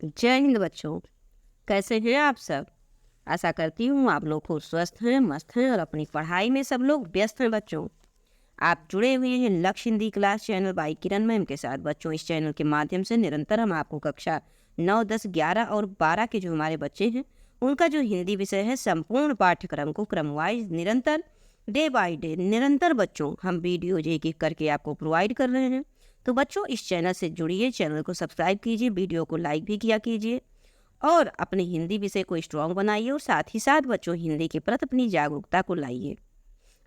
जय हिंद बच्चों। कैसे हैं आप सब? आशा करती हूँ आप लोग खूब स्वस्थ हैं, मस्त हैं और अपनी पढ़ाई में सब लोग व्यस्त हैं बच्चों। आप जुड़े हुए हैं लक्ष्य Hindi class channel by Kiran ma'am के साथ। बच्चों, इस चैनल के माध्यम से निरंतर हम आपको कक्षा 9, 10, 11 और 12 के जो हमारे बच्चे हैं उनका जो हिंदी विषय है संपूर्ण पाठ्यक्रम को क्रम वाइज निरंतर डे बाय डे निरंतर बच्चों हम वीडियो एक एक करके आपको प्रोवाइड कर रहे हैं। तो बच्चों, इस चैनल से जुड़िए, चैनल को सब्सक्राइब कीजिए, वीडियो को लाइक भी किया कीजिए और अपने हिंदी विषय को स्ट्रॉन्ग बनाइए और साथ ही साथ बच्चों हिंदी के प्रति अपनी जागरूकता को लाइए।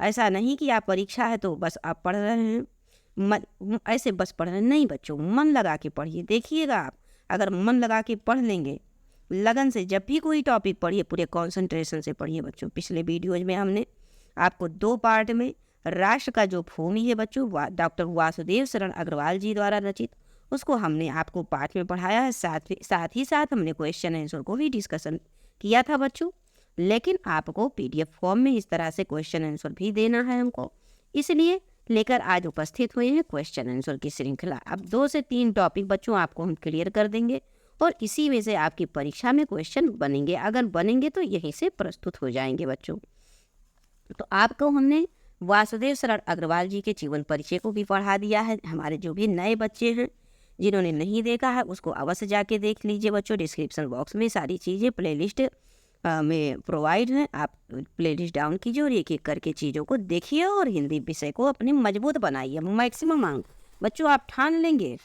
ऐसा नहीं कि आप परीक्षा है तो बस आप पढ़ रहे हैं, ऐसे बस पढ़ रहे नहीं बच्चों, मन लगा के पढ़िए। देखिएगा, आप अगर मन लगा के पढ़ लेंगे, लगन से जब भी कोई टॉपिक पढ़िए पूरे कॉन्सेंट्रेशन से पढ़िए बच्चों। पिछले वीडियोज में हमने आपको 2 पार्ट में राष्ट्र का जो भूमि है बच्चों, डॉक्टर वासुदेव शरण अग्रवाल जी द्वारा रचित, उसको हमने आपको पाठ में पढ़ाया है। साथ ही साथ हमने क्वेश्चन आंसर को भी डिस्कशन किया था बच्चों। लेकिन आपको पीडीएफ फॉर्म में इस तरह से क्वेश्चन आंसर भी देना है हमको, इसलिए लेकर आज उपस्थित हुए हैं क्वेश्चन आंसर की श्रृंखला। अब 2 से 3 टॉपिक बच्चों आपको हम क्लियर कर देंगे और इसी में से आपकी परीक्षा में क्वेश्चन बनेंगे। अगर बनेंगे तो यहीं से प्रस्तुत हो जाएंगे बच्चों। तो आपको हमने वासुदेव शरण अग्रवाल जी के जीवन परिचय को भी पढ़ा दिया है। हमारे जो भी नए बच्चे हैं जिन्होंने नहीं देखा है उसको अवश्य जाके देख लीजिए बच्चों। डिस्क्रिप्शन बॉक्स में सारी चीज़ें प्लेलिस्ट में प्रोवाइड हैं, आप प्लेलिस्ट डाउन कीजिए और एक एक करके चीज़ों को देखिए और हिंदी विषय को अपने मजबूत बनाइए। मैक्सिमम अंक बच्चों आप ठान लेंगे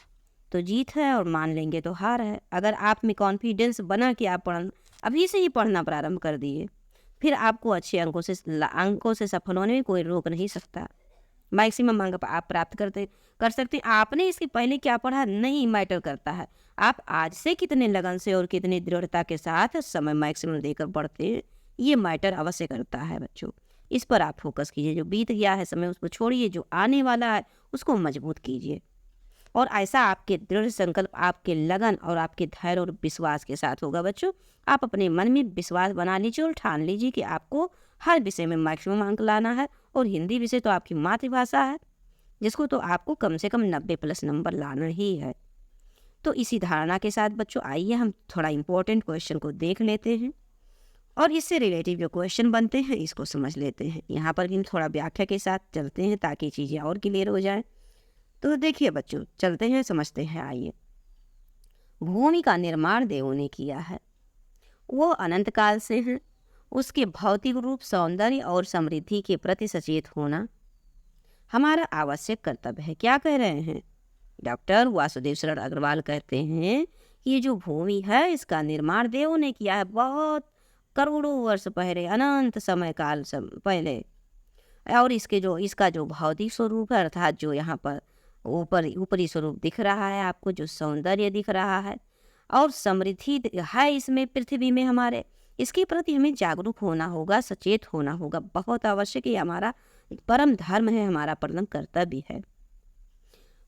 तो जीत है और मान लेंगे तो हार है। अगर आप में कॉन्फिडेंस बना कि आप अभी से ही पढ़ना प्रारंभ कर दिए, फिर आपको अच्छे अंकों से सफल होने में कोई रोक नहीं सकता। मैक्सिमम अंक आप प्राप्त कर सकते हैं। आपने इसके पहले क्या पढ़ा नहीं मैटर करता है, आप आज से कितने लगन से और कितनी दृढ़ता के साथ समय मैक्सिमम देकर पढ़ते हैं, ये मैटर अवश्य करता है बच्चों। इस पर आप फोकस कीजिए। जो बीत गया है समय उसको छोड़िए, जो आने वाला है उसको मजबूत कीजिए और ऐसा आपके दृढ़ संकल्प, आपके लगन और आपके धैर्य और विश्वास के साथ होगा बच्चों। आप अपने मन में विश्वास बना लीजिए और ठान लीजिए कि आपको हर विषय में मैक्सिमम अंक लाना है और हिंदी विषय तो आपकी मातृभाषा है जिसको तो आपको कम से कम 90+ नंबर लाना ही है। तो इसी धारणा के साथ बच्चों आइए हम थोड़ा इम्पोर्टेंट क्वेश्चन को देख लेते हैं और इससे रिलेटिव जो क्वेश्चन बनते हैं इसको समझ लेते हैं। यहाँ पर भी थोड़ा व्याख्या के साथ चलते हैं ताकि चीज़ें और क्लियर हो जाए। तो देखिए बच्चों, चलते हैं समझते हैं। आइए, भूमि का निर्माण देवों ने किया है, वो अनंत काल से है, उसके भौतिक रूप, सौंदर्य और समृद्धि के प्रति सचेत होना हमारा आवश्यक कर्तव्य है। क्या कह रहे हैं डॉक्टर वासुदेव शरण अग्रवाल? कहते हैं ये जो भूमि है इसका निर्माण देवों ने किया है, बहुत करोड़ों वर्ष पहले, अनंत समय काल पहले। और इसका जो भौतिक स्वरूप है, अर्थात जो यहाँ पर ऊपरी स्वरूप दिख रहा है आपको, जो सौंदर्य दिख रहा है और समृद्धि है इसमें, पृथ्वी में हमारे, इसके प्रति हमें जागरूक होना होगा, सचेत होना होगा। बहुत आवश्यक है, हमारा परम धर्म है, हमारा परम कर्तव्य है।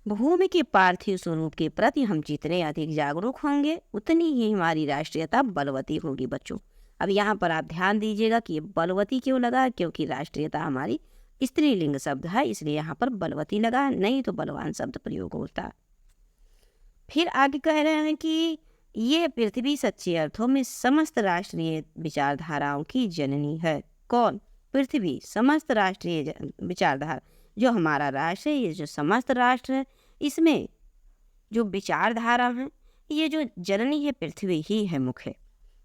भूमि के पार्थिव स्वरूप के प्रति हम जितने अधिक जागरूक होंगे उतनी ही हमारी राष्ट्रीयता बलवती होगी बच्चों। अब यहाँ पर आप ध्यान दीजिएगा कि ये बलवती क्यों लगा, क्योंकि राष्ट्रीयता हमारी स्त्रीलिंग शब्द है, इसलिए यहाँ पर बलवती लगा, नहीं तो बलवान शब्द प्रयोग होता। फिर आगे कह रहे हैं कि ये पृथ्वी सच्चे अर्थों में समस्त राष्ट्रीय विचारधाराओं की जननी है। कौन? पृथ्वी समस्त राष्ट्रीय विचारधारा, जो हमारा राष्ट्र है, ये जो समस्त राष्ट्र है, इसमें जो विचारधारा है, ये जो जननी है पृथ्वी ही है मुख्य।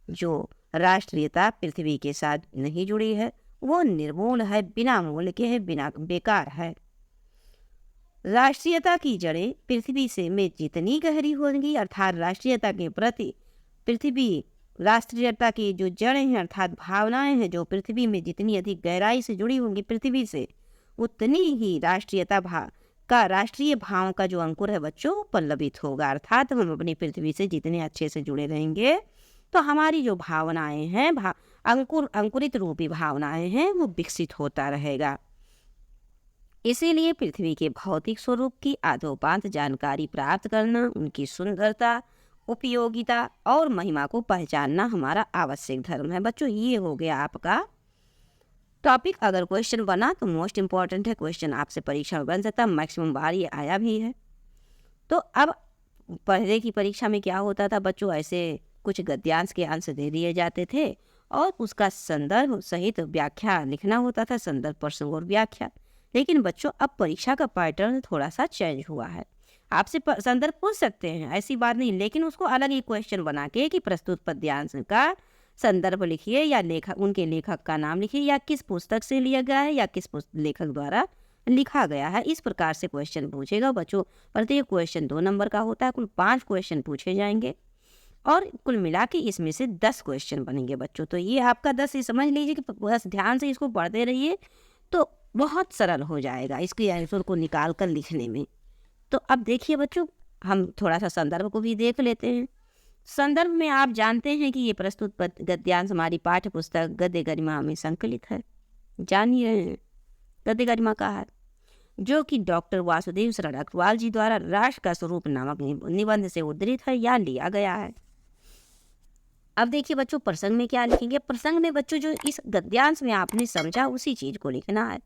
जो राष्ट्रीयता पृथ्वी के साथ नहीं जुड़ी है वो निर्मूल है, बिना मूल्य के है, बिना बेकार है। राष्ट्रीयता की जड़ें पृथ्वी से में जितनी गहरी होंगी, अर्थात राष्ट्रीयता के प्रति राष्ट्रीयता की जो जड़ें हैं अर्थात भावनाएं हैं, जो पृथ्वी में जितनी अधिक गहराई से जुड़ी होंगी पृथ्वी से, उतनी ही राष्ट्रीय भाव का जो अंकुर है बच्चों पल्लवित होगा। अर्थात हम अपनी पृथ्वी से जितने अच्छे से जुड़े रहेंगे तो हमारी जो भावनाएं हैं, अंकुरित रूपी भावनाएं हैं, वो विकसित होता रहेगा। इसीलिए पृथ्वी के भौतिक स्वरूप की आदोपांत जानकारी प्राप्त करना, उनकी सुंदरता, उपयोगिता और महिमा को पहचानना हमारा आवश्यक धर्म है बच्चों। ये हो गया आपका टॉपिक। अगर क्वेश्चन बना तो मोस्ट इम्पॉर्टेंट है, क्वेश्चन आपसे परीक्षा में बन सकता है, मैक्सिमम बार ये आया भी है। तो अब पहले की परीक्षा में क्या होता था बच्चों, ऐसे कुछ गद्यांश के अंश दे दिए जाते थे और उसका संदर्भ सहित व्याख्या लिखना होता था, संदर्भ प्रसंग और व्याख्या। लेकिन बच्चों अब परीक्षा का पैटर्न थोड़ा सा चेंज हुआ है। आपसे संदर्भ पूछ सकते हैं, ऐसी बात नहीं, लेकिन उसको अलग ही क्वेश्चन बना के कि प्रस्तुत पद्यांश का संदर्भ लिखिए या लेखक, उनके लेखक का नाम लिखिए या किस पुस्तक से लिया गया है या किस लेखक द्वारा लिखा गया है। इस प्रकार से क्वेश्चन पूछेगा बच्चों। प्रत्येक क्वेश्चन 2 नंबर का होता है, कुल 5 क्वेश्चन पूछे जाएंगे और कुल मिला के इसमें से 10 क्वेश्चन बनेंगे बच्चों। तो ये आपका 10 ही समझ लीजिए कि बस ध्यान से इसको पढ़ते रहिए तो बहुत सरल हो जाएगा इसके आंसर को निकाल कर लिखने में। तो अब देखिए बच्चों, हम थोड़ा सा संदर्भ को भी देख लेते हैं। संदर्भ में आप जानते हैं कि ये प्रस्तुत गद्यांश हमारी पाठ्य पुस्तक गद्य गरिमा में संकलित है। जान ही रहे हैं गद्य गरिमा का है, जो कि डॉक्टर वासुदेव शरण अग्रवाल जी द्वारा राष्ट्र का स्वरूप नामक निबंध से उद्धृत है या लिया गया है। अब देखिए बच्चों, प्रसंग में क्या लिखेंगे। प्रसंग में बच्चों जो इस गद्यांश में आपने समझा उसी चीज को लिखना है।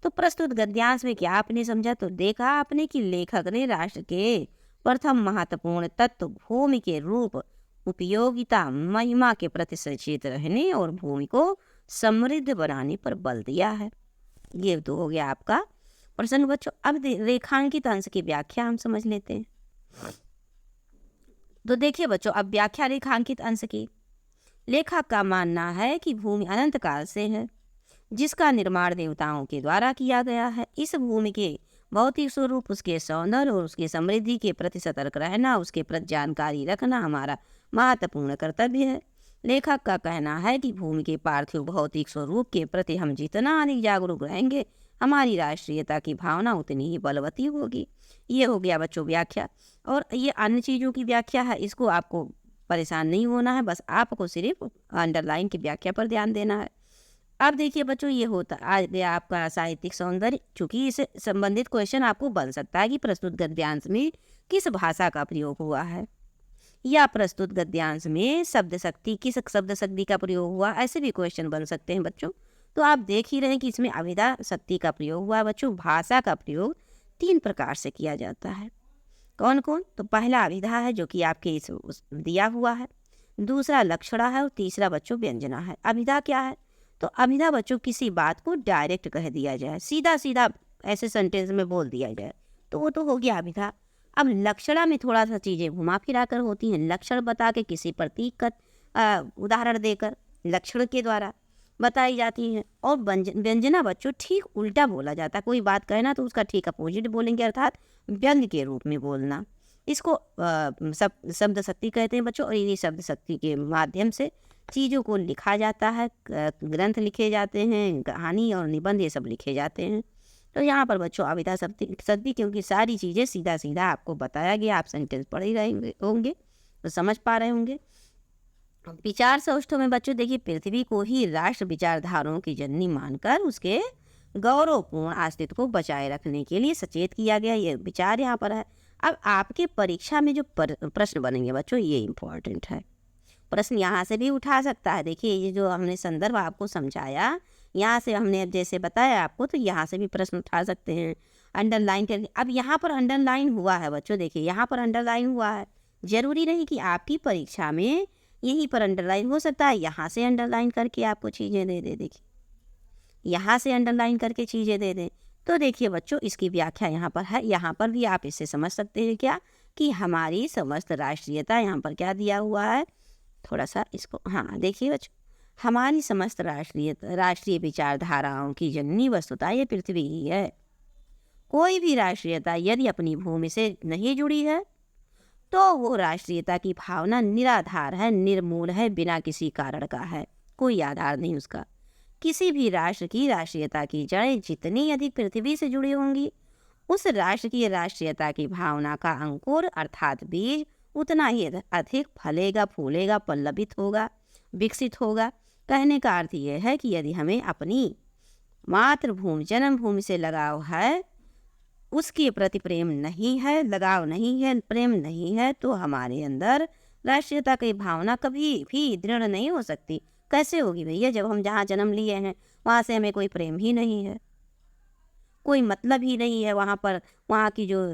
तो प्रस्तुत गद्यांश में क्या आपने समझा, तो देखा आपने कि लेखक ने राष्ट्र के प्रथम महत्वपूर्ण तत्व भूमि के रूप, उपयोगिता, महिमा के प्रति सचेत रहने और भूमि को समृद्ध बनाने पर बल दिया है। ये तो हो गया आपका प्रसंग बच्चों। अब रेखांकित अंश की व्याख्या हम समझ लेते हैं। तो देखिए बच्चों, अब व्याख्या रेखांकित अंश की। लेखक का मानना है कि भूमि अनंत काल से है, जिसका निर्माण देवताओं के द्वारा किया गया है। इस भूमि के भौतिक स्वरूप, उसके सौंदर्य और उसकी समृद्धि के प्रति सतर्क रहना, उसके प्रति जानकारी रखना हमारा महत्वपूर्ण कर्तव्य है। लेखक का कहना है कि भूमि के पार्थिव भौतिक स्वरूप के प्रति हम जितना अधिक जागरूक रहेंगे, हमारी राष्ट्रीयता की भावना उतनी ही बलवती होगी। ये हो गया बच्चों व्याख्या। और ये अन्य चीज़ों की व्याख्या है, इसको आपको परेशान नहीं होना है, बस आपको सिर्फ अंडरलाइन की व्याख्या पर ध्यान देना है। अब देखिए बच्चों, ये होता आ गया आपका साहित्यिक सौंदर्य। चूंकि इससे संबंधित क्वेश्चन आपको बन सकता है कि प्रस्तुत गद्यांश में किस भाषा का प्रयोग हुआ है, या प्रस्तुत गद्यांश में शब्द शक्ति, किस शब्द शक्ति का प्रयोग हुआ, ऐसे भी क्वेश्चन बन सकते हैं बच्चों। तो आप देख ही रहे हैं कि इसमें अभिधा शक्ति का प्रयोग हुआ है बच्चों। भाषा का प्रयोग 3 प्रकार से किया जाता है। कौन कौन, तो पहला अभिधा है जो कि आपके इस दिया हुआ है, दूसरा लक्षणा है और तीसरा बच्चों व्यंजना है। अभिधा क्या है, तो अभिधा बच्चों किसी बात को डायरेक्ट कह दिया जाए, सीधा सीधा ऐसे सेंटेंस में बोल दिया जाए, तो वो तो हो गया अभिधा। अब लक्षणा में थोड़ा सा चीज़ें घुमा फिरा कर होती हैं। लक्षण बता के किसी प्रतीक का उदाहरण देकर लक्षण के द्वारा बताई जाती हैं। और व्यंजना बच्चों ठीक उल्टा बोला जाता है। कोई बात कहना तो उसका ठीक अपोजिट बोलेंगे, अर्थात व्यंग्य के रूप में बोलना। इसको शब्द शक्ति कहते हैं बच्चों। और इन्हीं शब्द शक्ति के माध्यम से चीज़ों को लिखा जाता है, ग्रंथ लिखे जाते हैं, कहानी और निबंध ये सब लिखे जाते हैं। तो यहाँ पर बच्चों अभिधा शक्ति, क्योंकि सारी चीज़ें सीधा सीधा आपको बताया गया, आप सेंटेंस पढ़ ही रहे होंगे तो समझ पा रहे होंगे। विचार सौष्ठव में बच्चों देखिए, पृथ्वी को ही राष्ट्र विचारधाराओं की जननी मानकर उसके गौरवपूर्ण अस्तित्व को बचाए रखने के लिए सचेत किया गया, ये विचार यहाँ पर है। अब आपके परीक्षा में जो प्रश्न बनेंगे बच्चों, ये इम्पोर्टेंट है। प्रश्न यहाँ से भी उठा सकता है। देखिए ये जो हमने संदर्भ आपको समझाया, यहाँ से हमने अब जैसे बताया आपको, तो यहाँ से भी प्रश्न उठा सकते हैं अंडरलाइन करके। अब यहाँ पर अंडरलाइन हुआ है बच्चों, देखिए यहाँ पर अंडरलाइन हुआ है। जरूरी नहीं कि आपकी परीक्षा में यहीं पर अंडरलाइन हो सकता है, यहाँ से अंडरलाइन करके आपको चीज़ें दे दे। देखिए यहाँ से अंडरलाइन करके चीज़ें दे दें। तो देखिए बच्चों, इसकी व्याख्या यहाँ पर है। यहाँ पर भी आप इससे समझ सकते हैं क्या, कि हमारी समस्त राष्ट्रीयता, यहाँ पर क्या दिया हुआ है, थोड़ा सा इसको, हाँ देखिए बच्चों, हमारी समस्त राष्ट्रीय विचारधाराओं की जननी वस्तुता ये पृथ्वी ही है। कोई भी राष्ट्रीयता यदि अपनी भूमि से नहीं जुड़ी है तो वो राष्ट्रीयता की भावना निराधार है, निर्मूल है, बिना किसी कारण का है, कोई आधार नहीं उसका। किसी भी राष्ट्र की राष्ट्रीयता की जड़ें जितनी अधिक पृथ्वी से जुड़ी होंगी, उस राष्ट्र की राष्ट्रीयता की भावना का अंकुर अर्थात बीज उतना ही अधिक फलेगा, फूलेगा, पल्लवित होगा, विकसित होगा। कहने का अर्थ यह है कि यदि हमें अपनी मातृभूमि, जन्मभूमि से लगाव है, उसके प्रति प्रेम नहीं है, लगाव नहीं है, प्रेम नहीं है, तो हमारे अंदर राष्ट्रीयता की भावना कभी भी दृढ़ नहीं हो सकती। कैसे होगी भैया, जब हम जहाँ जन्म लिए हैं वहाँ से हमें कोई प्रेम ही नहीं है, कोई मतलब ही नहीं है वहाँ पर। वहाँ की जो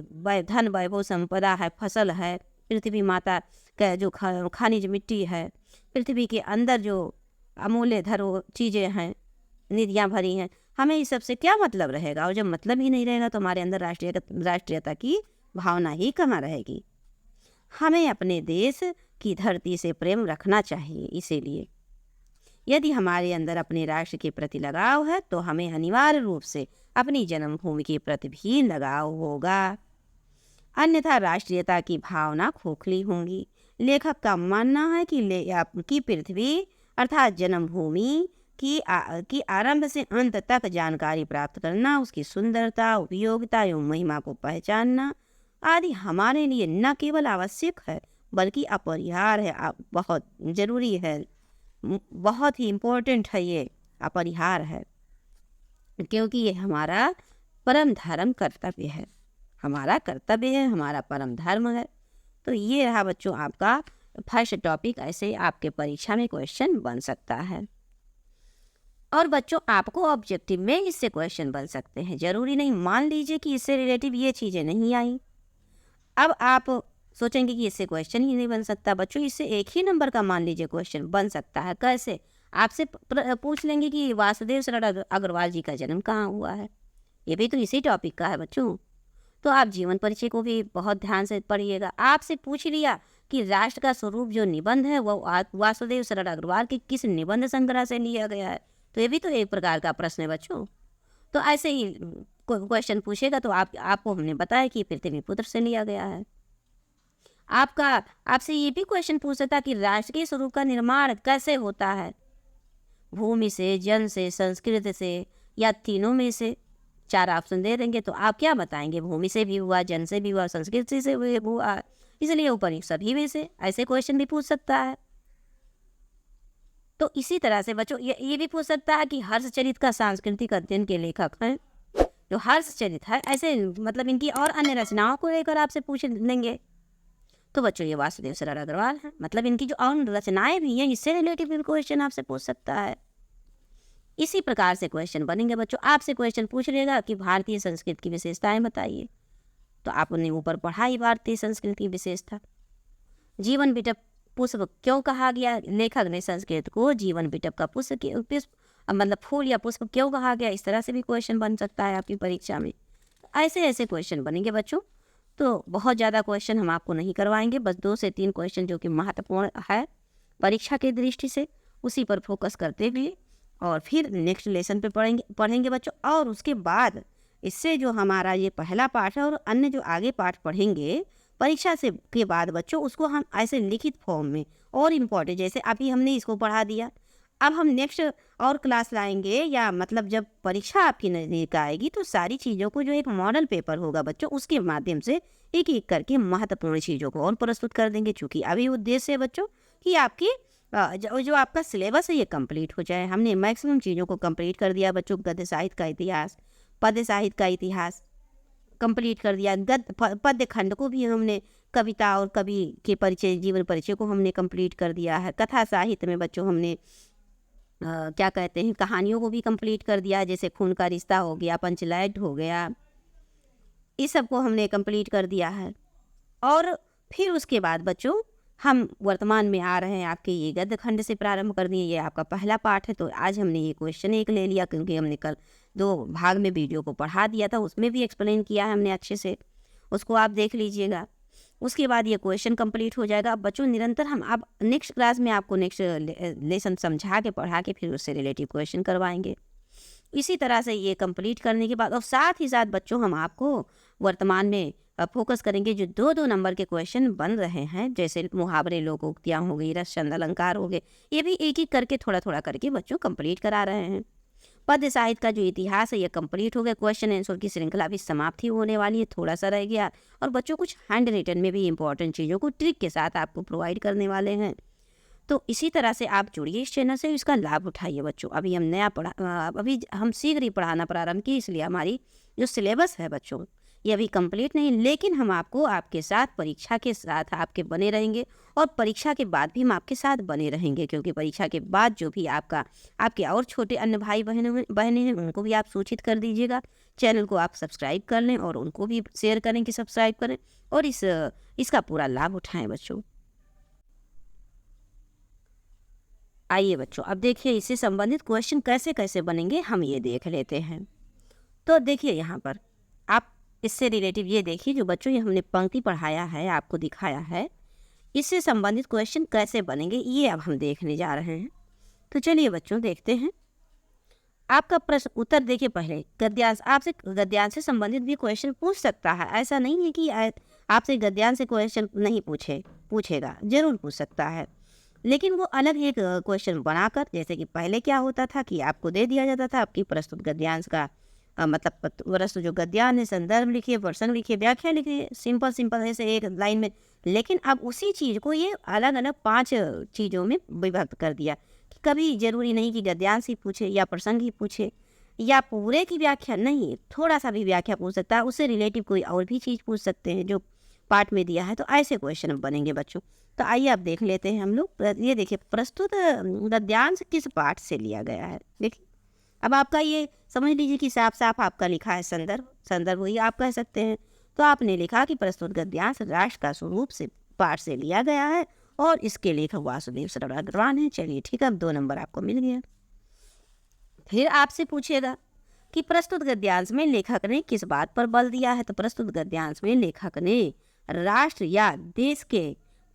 धन वैभव संपदा है, फसल है, पृथ्वी माता का जो खनिज मिट्टी है, पृथ्वी के अंदर जो अमूल्य धरो चीज़ें हैं, निधियाँ भरी हैं, हमें इस सब से क्या मतलब रहेगा? और जब मतलब ही नहीं रहेगा तो हमारे अंदर राष्ट्रीयता की भावना ही कहाँ रहेगी। हमें अपने देश की धरती से प्रेम रखना चाहिए। इसीलिए यदि हमारे अंदर अपने राष्ट्र के प्रति लगाव है तो हमें अनिवार्य रूप से अपनी जन्मभूमि के प्रति भी लगाव होगा, अन्यथा राष्ट्रीयता की भावना खोखली होंगी। लेखक का मानना है कि पृथ्वी अर्थात जन्मभूमि की आरंभ से अंत तक जानकारी प्राप्त करना, उसकी सुंदरता, उपयोगिता एवं महिमा को पहचानना आदि हमारे लिए न केवल आवश्यक है बल्कि अपरिहार्य है, बहुत जरूरी है, बहुत ही इम्पोर्टेंट है, ये अपरिहार्य है, क्योंकि ये हमारा परम धर्म कर्तव्य है, हमारा कर्तव्य है, हमारा परम धर्म है। तो ये रहा बच्चों आपका फर्स्ट टॉपिक। ऐसे आपके परीक्षा में क्वेश्चन बन सकता है। और बच्चों आपको ऑब्जेक्टिव में इससे क्वेश्चन बन सकते हैं, जरूरी नहीं। मान लीजिए कि इससे रिलेटिव ये चीज़ें नहीं आई, अब आप सोचेंगे कि इससे क्वेश्चन ही नहीं बन सकता। बच्चों इससे एक ही नंबर का मान लीजिए क्वेश्चन बन सकता है। कैसे? आपसे पूछ लेंगे कि वासुदेव शरण अग्रवाल जी का जन्म कहाँ हुआ है, ये भी तो इसी टॉपिक का है बच्चों। तो आप जीवन परिचय को भी बहुत ध्यान से पढ़िएगा। आपसे पूछ लिया कि राष्ट्र का स्वरूप जो निबंध है वो वासुदेव शरण अग्रवाल के किस निबंध संग्रह से लिया गया है, तो ये भी तो एक प्रकार का प्रश्न है बच्चों। तो ऐसे ही क्वेश्चन पूछेगा तो आपको हमने बताया कि पृथ्वीपुत्र से लिया गया है। आपसे ये भी क्वेश्चन पूछ सकता है कि राष्ट्र के स्वरूप का निर्माण कैसे होता है, भूमि से, जन से, संस्कृत से या तीनों में से। 4 ऑप्शन दे देंगे तो आप क्या बताएंगे? भूमि से भी हुआ, जन से भी हुआ, संस्कृत से भी हुआ, इसलिए ऊपर सभी में से। ऐसे क्वेश्चन भी पूछ सकता है। तो इसी तरह से बच्चों ये भी पूछ सकता है कि हर्षचरित का सांस्कृतिक अध्ययन के लेखक हैं। जो हर्षचरित है, ऐसे मतलब इनकी और अन्य रचनाओं को लेकर आपसे पूछ लेंगे तो बच्चों ये वासुदेव शरण अग्रवाल है। मतलब इनकी जो और रचनाएं भी हैं, इससे रिलेटेड क्वेश्चन आपसे पूछ सकता है। इसी प्रकार से क्वेश्चन बनेंगे बच्चों। आपसे क्वेश्चन पूछ लेगा कि भारतीय संस्कृति की विशेषताएं बताइए, तो आपने ऊपर पढ़ा ही भारतीय संस्कृति की विशेषता। जीवन बिटप पुष्प क्यों कहा गया? लेखक ने संस्कृत को जीवन बिटप का पुष्प मतलब फूल या पुष्प क्यों कहा गया? इस तरह से भी क्वेश्चन बन सकता है आपकी परीक्षा में। ऐसे ऐसे क्वेश्चन बनेंगे बच्चों। तो बहुत ज़्यादा क्वेश्चन हम आपको नहीं करवाएंगे, बस 2 से 3 क्वेश्चन जो कि महत्वपूर्ण है परीक्षा की दृष्टि से, उसी पर फोकस करते हुए और फिर नेक्स्ट लेसन पे पढ़ेंगे बच्चों। और उसके बाद इससे जो हमारा ये पहला पाठ है और अन्य जो आगे पाठ पढ़ेंगे परीक्षा से के बाद बच्चों, उसको हम ऐसे लिखित फॉर्म में और इम्पोर्टेंट, जैसे अभी हमने इसको पढ़ा दिया, अब हम नेक्स्ट और क्लास लाएंगे या मतलब जब परीक्षा आपकी नज़दीक आएगी तो सारी चीज़ों को जो एक मॉडल पेपर होगा बच्चों, उसके माध्यम से एक एक करके महत्वपूर्ण चीज़ों को और प्रस्तुत कर देंगे। चूँकि अभी उद्देश्य है बच्चों कि आपकी जो आपका सिलेबस है ये कंप्लीट हो जाए। हमने मैक्सिमम चीज़ों को कंप्लीट कर दिया बच्चों। गद्य साहित्य का इतिहास, पद्य साहित्य का इतिहास कंप्लीट कर दिया। पद्य खंड को भी हमने, कविता और कवि के परिचय, जीवन परिचय को हमने कंप्लीट कर दिया है। कथा साहित्य में बच्चों हमने क्या कहते हैं, कहानियों को भी कंप्लीट कर दिया, जैसे खून का रिश्ता हो गया, पंचलैट हो गया, इस सब को हमने कंप्लीट कर दिया है। और फिर उसके बाद बच्चों हम वर्तमान में आ रहे हैं आपके ये गद्य खंड से प्रारंभ कर दिए। ये आपका पहला पाठ है। तो आज हमने ये क्वेश्चन 1 ले लिया, क्योंकि हमने कल 2 भाग में वीडियो को पढ़ा दिया था, उसमें भी एक्सप्लेन किया है हमने अच्छे से, उसको आप देख लीजिएगा। उसके बाद ये क्वेश्चन कंप्लीट हो जाएगा। अब बच्चों निरंतर हम अब नेक्स्ट क्लास में आपको नेक्स्ट लेसन समझा के पढ़ा के फिर उससे रिलेटिव क्वेश्चन करवाएंगे। इसी तरह से ये कंप्लीट करने के बाद और साथ ही साथ बच्चों हम आपको वर्तमान में फोकस करेंगे जो 2-2 नंबर के क्वेश्चन बन रहे हैं, जैसे मुहावरे, लोकोक्तियाँ हो गई, रस छंद अलंकार हो गए, ये भी एक एक करके थोड़ा थोड़ा करके बच्चों कंप्लीट करा रहे हैं। पद्य साहित्य का जो इतिहास है ये कंप्लीट हो गया। क्वेश्चन आंसर की श्रृंखला भी समाप्ति होने वाली है, थोड़ा सा रह गया। और बच्चों कुछ हैंड रिटन में भी इंपॉर्टेंट चीज़ों को ट्रिक के साथ आपको प्रोवाइड करने वाले हैं। तो इसी तरह से आप जुड़िए इस चैनल से, इसका लाभ उठाइए बच्चों। अभी हम अभी हम शीघ्र ही पढ़ाना प्रारंभ किए, इसलिए हमारी जो सिलेबस है बच्चों ये अभी कंप्लीट नहीं, लेकिन हम आपको आपके साथ परीक्षा के साथ आपके बने रहेंगे और परीक्षा के बाद भी हम आपके साथ बने रहेंगे, क्योंकि परीक्षा के बाद जो भी आपके और छोटे अन्य भाई बहनें हैं उनको भी आप सूचित कर दीजिएगा। चैनल को आप सब्सक्राइब कर लें और उनको भी शेयर करें कि सब्सक्राइब करें और इसका पूरा लाभ उठाएं बच्चों। आइए बच्चों, अब देखिए इससे संबंधित क्वेश्चन कैसे कैसे बनेंगे हम ये देख लेते हैं। तो देखिए यहाँ पर आप इससे रिलेटिव ये देखिए, जो बच्चों ये हमने पंक्ति पढ़ाया है, आपको दिखाया है, इससे संबंधित क्वेश्चन कैसे बनेंगे ये अब हम देखने जा रहे हैं। तो चलिए बच्चों देखते हैं। आपका प्रश्न उत्तर देखिए। पहले गद्यांश, आपसे गद्यांश से संबंधित भी क्वेश्चन पूछ सकता है, ऐसा नहीं है कि आपसे गद्यांश से क्वेश्चन नहीं पूछेगा, जरूर पूछ सकता है, लेकिन वो अलग एक क्वेश्चन बनाकर, जैसे कि पहले क्या होता था कि आपको दे दिया जाता था आपकी प्रस्तुत गद्यांश का मतलब प्रस्तुत जो गद्यांश है, संदर्भ लिखिए, प्रसंग लिखिए, व्याख्या लिखिए, सिंपल ऐसे एक लाइन में। लेकिन अब उसी चीज़ को ये अलग अलग 5 चीज़ों में विभक्त कर दिया कि कभी जरूरी नहीं कि गद्यांश ही पूछे या प्रसंग ही पूछे या पूरे की व्याख्या, नहीं, थोड़ा सा भी व्याख्या पूछ सकता है, उससे रिलेटिव कोई और भी चीज़ पूछ सकते हैं जो पाठ में दिया है। तो ऐसे क्वेश्चन बनेंगे बच्चों। तो आइए अब देख लेते हैं हम लोग। ये देखिए प्रस्तुत गद्यांश किस पाठ से लिया गया है। देखिए अब आपका ये समझ लीजिए कि साफ आपका लिखा है संदर्भ वही आप कह सकते हैं। तो आपने लिखा कि प्रस्तुत गद्यांश राष्ट्र का स्वरूप से पाठ से लिया गया है और इसके लेखक वासुदेव सरवर अग्रवाल हैं। चलिए ठीक है, अब 2 नंबर आपको मिल गया। फिर आपसे पूछेगा कि प्रस्तुत गद्यांश में लेखक ने किस बात पर बल दिया है। तो प्रस्तुत गद्यांश में लेखक ने राष्ट्र या देश के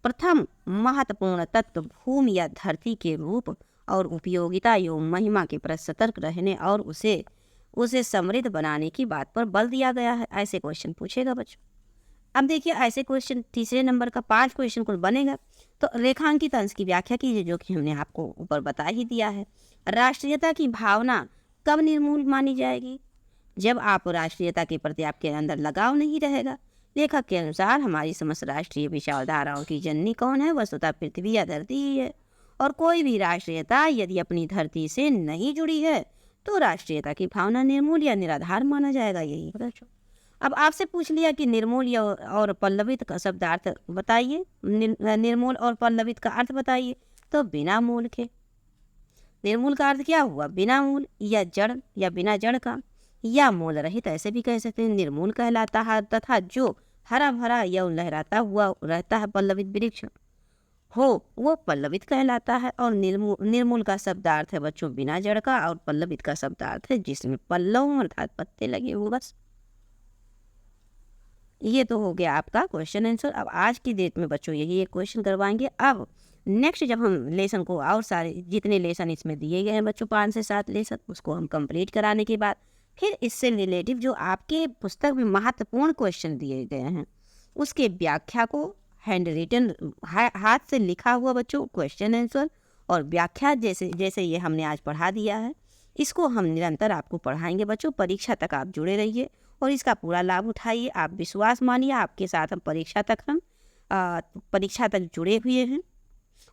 प्रथम महत्वपूर्ण तत्व भूमि या धरती के रूप और उपयोगिता एवं महिमा के प्रति सतर्क रहने और उसे समृद्ध बनाने की बात पर बल दिया गया है। ऐसे क्वेश्चन पूछेगा बच्चों। अब देखिए ऐसे क्वेश्चन तीसरे नंबर का 5 क्वेश्चन कुल बनेगा। तो रेखांकित अंश की व्याख्या कीजिए, जो कि हमने आपको ऊपर बता ही दिया है। राष्ट्रीयता की भावना कब निर्मूल मानी जाएगी? जब आप राष्ट्रीयता के प्रति आपके अंदर लगाव नहीं रहेगा। लेखक के अनुसार हमारी समस्त राष्ट्रीय विचारधाराओं की जननी कौन है? वस्तुतः पृथ्वी या धरती ही है, और कोई भी राष्ट्रीयता यदि अपनी धरती से नहीं जुड़ी है तो राष्ट्रीयता की भावना निर्मूल या निराधार माना जाएगा। यही बच्चों। अब आपसे पूछ लिया कि निर्मूल या और पल्लवित का शब्दार्थ बताइए, निर्मूल और पल्लवित का अर्थ बताइए। तो बिना मूल के। निर्मूल का अर्थ क्या हुआ? बिना मूल या जड़ या बिना जड़ का या मूल रहित, ऐसे भी कह सकते हैं। निर्मूल कहलाता है तथा जो हरा भरा या लहराता हुआ रहता है पल्लवित वृक्ष हो वो पल्लवित कहलाता है। और निर्मूल का शब्दार्थ है बच्चों बिना जड़ का, और पल्लवित का शब्दार्थ है जिसमें पल्लव अर्थात पत्ते लगे हो। बस ये तो हो गया आपका क्वेश्चन आंसर। अब आज की डेट में बच्चों यही एक क्वेश्चन करवाएंगे। अब नेक्स्ट जब हम लेसन को और सारे जितने लेसन इसमें दिए गए हैं बच्चों 5 से 7 लेसन, उसको हम कंप्लीट कराने के बाद फिर इससे रिलेटिव जो आपके पुस्तक में महत्वपूर्ण क्वेश्चन दिए गए हैं उसके व्याख्या को हैंड रिटन हाथ से लिखा हुआ बच्चों क्वेश्चन आंसर और व्याख्या जैसे ये हमने आज पढ़ा दिया है, इसको हम निरंतर आपको पढ़ाएंगे बच्चों। परीक्षा तक आप जुड़े रहिए और इसका पूरा लाभ उठाइए। आप विश्वास मानिए, आपके साथ हम परीक्षा तक जुड़े हुए हैं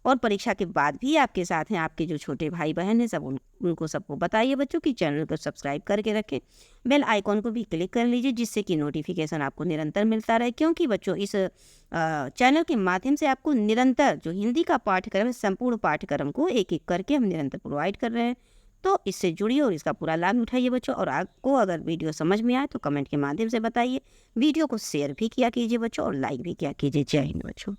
और परीक्षा के बाद भी आपके साथ हैं। आपके जो छोटे भाई बहन हैं सब उनको सबको बताइए बच्चों कि चैनल को सब्सक्राइब करके रखें, बेल आइकॉन को भी क्लिक कर लीजिए जिससे कि नोटिफिकेशन आपको निरंतर मिलता रहे। क्योंकि बच्चों इस चैनल के माध्यम से आपको निरंतर जो हिंदी का पाठ्यक्रम है संपूर्ण पाठ्यक्रम को एक एक करके हम निरंतर प्रोवाइड कर रहे हैं। तो इससे जुड़िए और इसका पूरा लाभ उठाइए बच्चों। और आपको अगर वीडियो समझ में आए तो कमेंट के माध्यम से बताइए। वीडियो को शेयर भी किया कीजिए बच्चों और लाइक भी किया कीजिए। जय हिंद बच्चों।